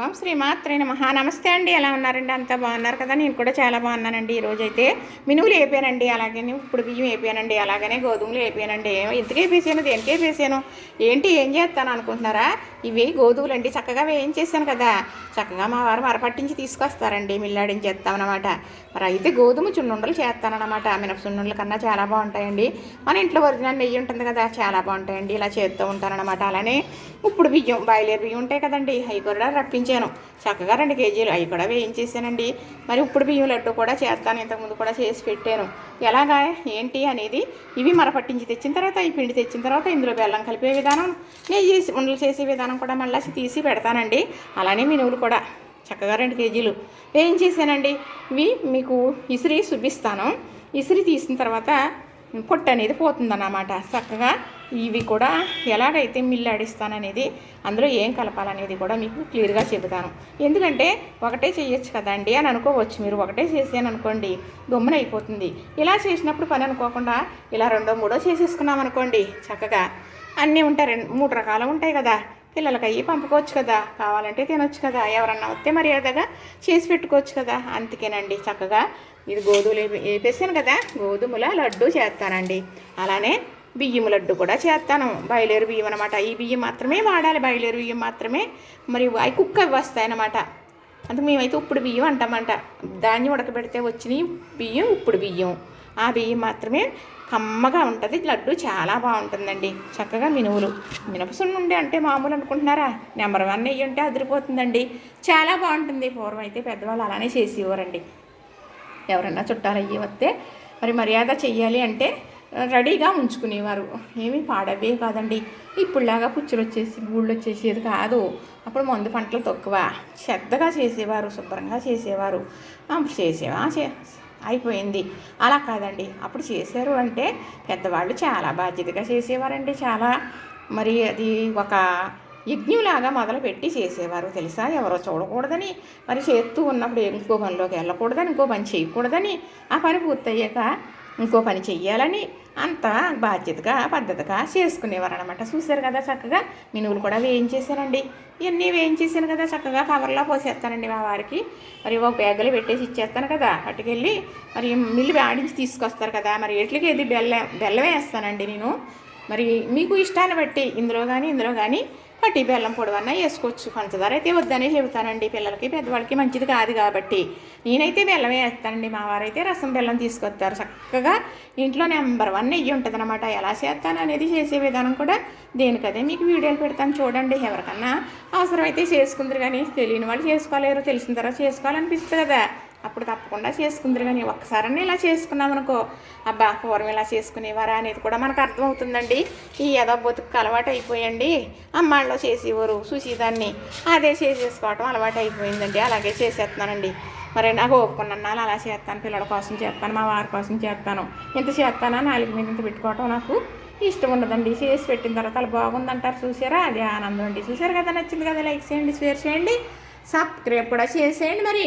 ఓం శ్రీ మాత్రే నమః. నమస్తే అండి. ఎలా ఉన్నారండి? అంతా బాగున్నారు కదా? నేను కూడా చాలా బాగున్నానండి. ఈరోజైతే మినువులు వేపానండి, అలాగే ఇప్పుడు బియ్యం వేపానండి, అలాగనే గోధుమలు వేపానండి. ఎందుకు వేపేసాను, దేనికి వేపేసాను, ఏంటి, ఏం చేస్తాను అనుకుంటున్నారా? ఇవి గోధుమలు అండి, చక్కగా వేయించేసాను కదా. చక్కగా మా వారు మరపట్టించి తీసుకొస్తారండి, మిల్లాడించేస్తామన్నమాట. మరి అయితే గోధుమ చున్నుండలు చేస్తానన్నమాట. మినప చున్నుండల కన్నా చాలా బాగుంటాయండి. మన ఇంట్లో ఒరిజినల్ నెయ్యి ఉంటుంది కదా, చాలా బాగుంటాయండి. ఇలా చేస్తూ ఉంటానన్నమాట. అలానే ఇప్పుడు బియ్యం, బాయిలర్ బియ్యం ఉంటాయి కదండి, అవి కూడా రప్పించాను. చక్కగా 2 కేజీలు అవి కూడా వేయించేసానండి. మరి ఇప్పుడు బియ్యం లడ్డు కూడా చేస్తాను, ఇంతకుముందు కూడా చేసి పెట్టాను. ఎలాగా ఏంటి అనేది ఇవి మరపట్టించి తెచ్చిన తర్వాత, ఈ పిండి తెచ్చిన తర్వాత ఇందులో బెల్లం కలిపే విధానం, నెయ్యి ఉండలు చేసే విధానం కూడా మళ్ళీ తీసి పెడతానండి. అలానే మినువులు కూడా చక్కగా 2 కేజీలు వేయించేసానండి. ఇవి మీకు ఇసిరి చూపిస్తాను. ఇసిరి తీసిన తర్వాత పొట్టు అనేది పోతుందన్నమాట. చక్కగా ఇవి కూడా ఎలాగైతే మిల్లు ఆడిస్తాననేది, అందులో ఏం కలపాలనేది కూడా మీకు క్లియర్గా చెబుతాను. ఎందుకంటే ఒకటే చేయొచ్చు కదండి అని అనుకోవచ్చు మీరు. ఒకటే చేసాను అనుకోండి, గమ్మున అయిపోతుంది. ఇలా చేసినప్పుడు పని అనుకోకుండా ఇలా 2, 3 చేసేసుకున్నాం అనుకోండి, చక్కగా అన్నీ ఉంటాయి. 3 రకాలు ఉంటాయి కదా. పిల్లలకి అయ్యి పంపుకోవచ్చు కదా, కావాలంటే తినొచ్చు కదా, ఎవరన్నా వస్తే మర్యాదగా చేసి పెట్టుకోవచ్చు కదా. అందుకేనండి చక్కగా ఇది గోధుమలు వేపేసాను కదా, గోధుమల లడ్డు చేస్తానండి. అలానే బియ్యం లడ్డు కూడా చేస్తాను. బయలేరు బియ్యం అనమాట. ఈ బియ్యం మాత్రమే వాడాలి, బయలేరు బియ్యం మాత్రమే. మరి అవి కుక్క వస్తాయన్నమాట. అందుకు మేమైతే ఇప్పుడు బియ్యం అంటామంట. ధాన్యం ఉడకబెడితే వచ్చినాయి బియ్యం ఇప్పుడు బియ్యం. ఆ బియ్యం మాత్రమే కమ్మగా ఉంటుంది. లడ్డు చాలా బాగుంటుందండి. చక్కగా మినువులు, మినపసున్నుండి అంటే మామూలు అనుకుంటున్నారా? నెంబర్ 1 నెయ్యి ఉంటే అదిరిపోతుందండి. చాలా బాగుంటుంది. పూర్వం అయితే పెద్దవాళ్ళు అలానే చేసేవారండి. ఎవరన్నా చుట్టాలు అయ్యి వస్తే మరి మర్యాద చెయ్యాలి అంటే రెడీగా ఉంచుకునేవారు. ఏమీ పాడవే కాదండి. ఇప్పుడులాగా పుచ్చులు వచ్చేసి గూళ్ళు వచ్చేసేది కాదు. అప్పుడు మందు పంటలు తక్కువ, శ్రద్ధగా చేసేవారు, శుభ్రంగా చేసేవారు. అయిపోయింది. అలా కాదండి, అప్పుడు చేశారు అంటే పెద్దవాళ్ళు చాలా బాధ్యతగా చేసేవారండి. చాలా మరి అది ఒక యజ్ఞంలాగా మొదలుపెట్టి చేసేవారు తెలుసా. ఎవరో చూడకూడదని, మరి చేస్తూ ఉన్నప్పుడు ఇంకో పనిలోకి వెళ్ళకూడదని, ఇంకో పని చేయకూడదని, ఆ పని పూర్తయ్యాక ఇంకో పని చెయ్యాలని అంత బాధ్యతగా పద్ధతిగా చేసుకునేవారు అనమాట. చూశారు కదా. చక్కగా మినువులు కూడా వేయించేసానండి. ఇవన్నీ వేయించేసాను కదా, చక్కగా కవర్లో పోసేస్తానండి మా వారికి. మరి ఒక బ్యాగులో పెట్టేసి ఇచ్చేస్తాను కదా, పట్టుకెళ్ళి మరి మిల్లు ఆడించి తీసుకొస్తారు కదా. మరి ఎట్లకి ఏది బెల్లం వేస్తానండి నేను. మరి మీకు ఇష్టాన్ని బట్టి ఇందులో కానీ పట్టి బెల్లం పొడవన్నా వేసుకోవచ్చు. పంచదార అయితే వద్దనే చెబుతానండి, పిల్లలకి పెద్దవాళ్ళకి మంచిది కాదు కాబట్టి. నేనైతే బెల్లమే వేస్తానండి. మా వారైతే రసం బెల్లం తీసుకొస్తారు. చక్కగా ఇంట్లో నెంబర్ 1 నెయ్యి ఉంటుంది అనమాట. ఎలా చేస్తాను అనేది చేసే విధానం కూడా దేనికదే మీకు వీడియోలు పెడతాను చూడండి. ఎవరికన్నా అవసరమైతే చేసుకుందరు, కానీ తెలియని వాళ్ళు చేసుకోలేరు. తెలిసిన తర్వాత చేసుకోవాలనిపిస్తుంది కదా, అప్పుడు తప్పకుండా చేసుకుందరు. కానీ ఒక్కసారన్నా ఇలా చేసుకున్నామనుకో, అబ్బా పూర్వం ఇలా చేసుకునేవారా అనేది కూడా మనకు అర్థమవుతుందండి. ఈ ఏదో బతుకు అలవాటు అయిపోయండి. అమ్మాళ్ళలో చేసేవారు చూసేదాన్ని, అదే చేసేసుకోవటం అలవాటు అయిపోయిందండి. అలాగే చేసేస్తున్నానండి. మరి నాకు ఓపుకున్నాను అలా చేస్తాను. పిల్లల కోసం చేస్తాను, మా వారి కోసం చేస్తాను. ఇంత చేస్తానా 4 మీద ఇంత పెట్టుకోవటం నాకు ఇష్టం ఉండదండి. చేసి పెట్టిన తర్వాత అలా బాగుందంటారు. చూసారా, అది ఆనందం అండి. చూసారు కదా, నచ్చింది కదా, లైక్ చేయండి, షేర్ చేయండి, సబ్స్క్రైబ్ కూడా చేసేయండి మరి.